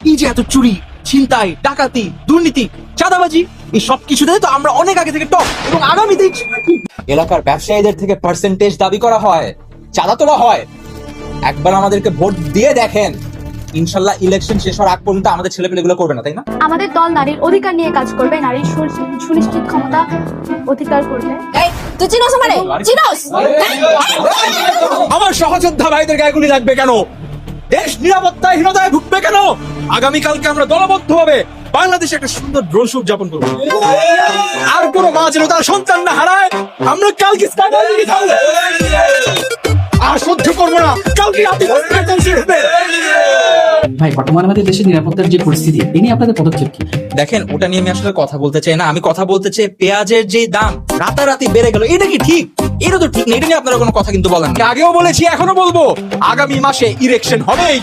এই যে এত চুরি, ছিনতাই, ডাকাতি, দুর্নীতি, চাঁদাবাজি, এই সব কিছুতে তো আমরা অনেক আগে থেকে টপ এবং আগামীতে এলাকার ব্যবসায়ীদের থেকে পার্সেন্টেজ দাবি করা হয়, চাঁদা তোলা হয়। একবার আমাদেরকে ভোট দিয়ে দেখেন, ইনশাল্লাহ ইলেকশন শেষ হওয়ার আগ পর্যন্ত আমাদের ছেলেপেলেগুলো করবে না, তাই না? আমাদের দল নারীর অধিকার নিয়ে কাজ করবে, নারীর সুনিশ্চিত ক্ষমতা অধিকার করবে। তুই চিনোস মানে চিনোস? আমার সহযোদ্ধা ভাইদের গায়ে গুলি লাগবে কেন? দেশ নিরাপত্তাহীনতায় ভুগবে কেন? আগামীকালকে আমরা দলবদ্ধভাবে বাংলাদেশে একটা সুন্দর ড্রোন শো উদযাপন করবো। আর কোনো মা যেন তার সন্তান না হারায়। আমরা কালকে আর সহ্য করবো না, কালকে রাতে ভাই, বর্তমানে আমাদের দেশের নিরাপত্তার যে পরিস্থিতি, এ নিয়ে আপনাদের পদক্ষেপ কি? দেখেন, ওটা নিয়ে আমি আসলে কথা বলতে চাই না। আমি কথা বলতে চাই পেঁয়াজের যে দাম রাতারাতি বেড়ে গেল, এটা কি ঠিক? এটা তো ঠিক না। এটা নিয়ে আপনারা কোনো কথা কিন্তু বলেন না। আগেও বলেছি, এখনো বলবো, আগামী মাসে ইলেকশন হবেই।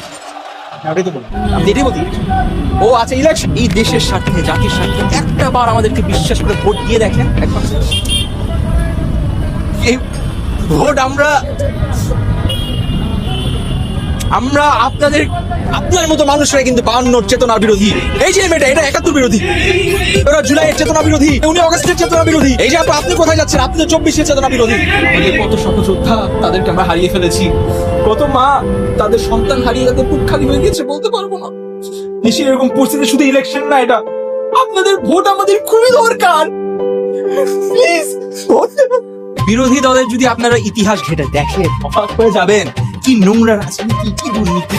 ও আচ্ছা, ইলেকশন এই দেশের স্বার্থে, জাতির স্বার্থে একটা বার আমাদেরকে বিশ্বাস করে ভোট দিয়ে দেখেন। এই ভোট আমরা আপনার মতো মানুষরা কিন্তু 52 চেতনার বিরোধী। এই যে মেয়েটা, এটা 71 বিরোধী, ওরা জুলাইয়ের চেতনা বিরোধী, উনি অগস্টের চেতনা বিরোধী। এই যে আপনি কোথায় যাচ্ছেন? আপনি তো 24-এর চেতনা বিরোধী। কত সহযোদ্ধা, তাদেরকে আমরা হারিয়ে ফেলেছি। কত মা তাদের সন্তান হারিয়ে তাদের বুক খালি হয়ে গেছে, বলতে পারবো না। দেশের এরকম পরিস্থিতি শুধু ইলেকশন না, এটা আপনাদের ভোট আমাদের খুবই দরকার। প্লিজ ভোট দেবেন। বিরোধী দলের যদি আপনারা ইতিহাস ঘেটে দেখেন, অবাক হয়ে যাবেন কি নোংরা রাজনীতি, কি দুর্নীতি।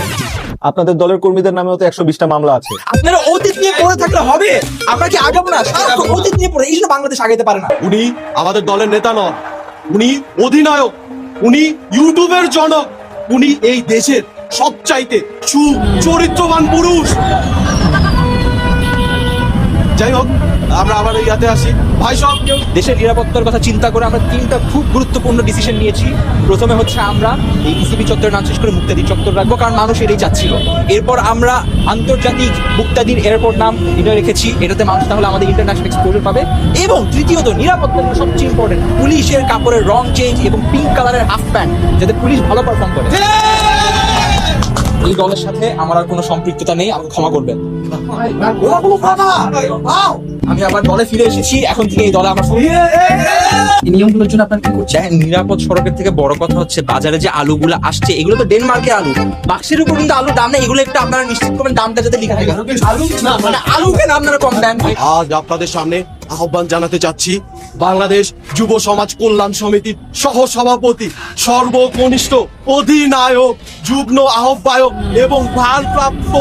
আপনাদের দলের কর্মীদের নামেও তো 120টা মামলা আছে। আপনারা অতীত নিয়ে পড়ে থাকলে হবে? আমরা কি আগাবো না? সারাক্ষণ অতীত নিয়ে পড়ে, এই জন্য বাংলাদেশ আগাইতে পারে না। উনি আমাদের দলের নেতা নন, উনি অধিনায়ক, উনি ইউটিউবের জনক, উনি এই দেশের সবচাইতে সুচরিত্রবান পুরুষ। যাই হোক, আমরা আবার ইয়াতে আসি। ভাই সব দেশের নিরাপত্তার কথা চিন্তা করে আমরা 3টা খুব গুরুত্বপূর্ণ ডিসিশন নিয়েছি। প্রথমে হচ্ছে আমরা এই ইসিবি চত্বর নাম শেষ করে মুক্তাদি চত্বর রাখবো, কারণ মানুষ এটাই চাচ্ছিল। এরপর আমরা আন্তর্জাতিক মুক্তাদির এয়ারপোর্ট নাম এটা রেখেছি, এটাতে মানুষ তাহলে আমাদের ইন্টারন্যাশনাল এক্সপোজার পাবে। এবং তৃতীয়ত, নিরাপত্তার জন্য সবচেয়ে ইম্পর্টেন্ট, পুলিশের কাপড়ের রং চেঞ্জ এবং পিঙ্ক কালারের হাফ প্যান্ট, যাতে পুলিশ ভালো পারফর্ম করে। এই দলের সাথে আমার আর কোনো সম্পৃক্ততা নেই, আমাকে ক্ষমা করবেন। আমি আবার দলে ফিরে এসেছি, এখন থেকে এই দলে আমার এই নিয়মগুলোর জন্য আপনার কি করছে? নিরাপদ সড়কের থেকে বড় কথা হচ্ছে বাজারে যে আলুগুলো আসছে, এগুলো তো ডেনমার্কের আলু। বাক্সের উপর কিন্তু আলুর দাম নেই, এগুলো একটু আপনারা নিশ্চিত করবেন দামটা যাতে লেখা থাকে। আলু না, মানে আলু কেন আপনারা কম দেন? আজ আপনাদের সামনে আহ্বান জানাতে চাচ্ছি বাংলাদেশ যুব সমাজ কল্যাণ সমিতির সহ সভাপতি, সর্বকনিষ্ঠ অধিনায়ক, যুগ্ম আহ্বায়ক এবং ভারপ্রাপ্ত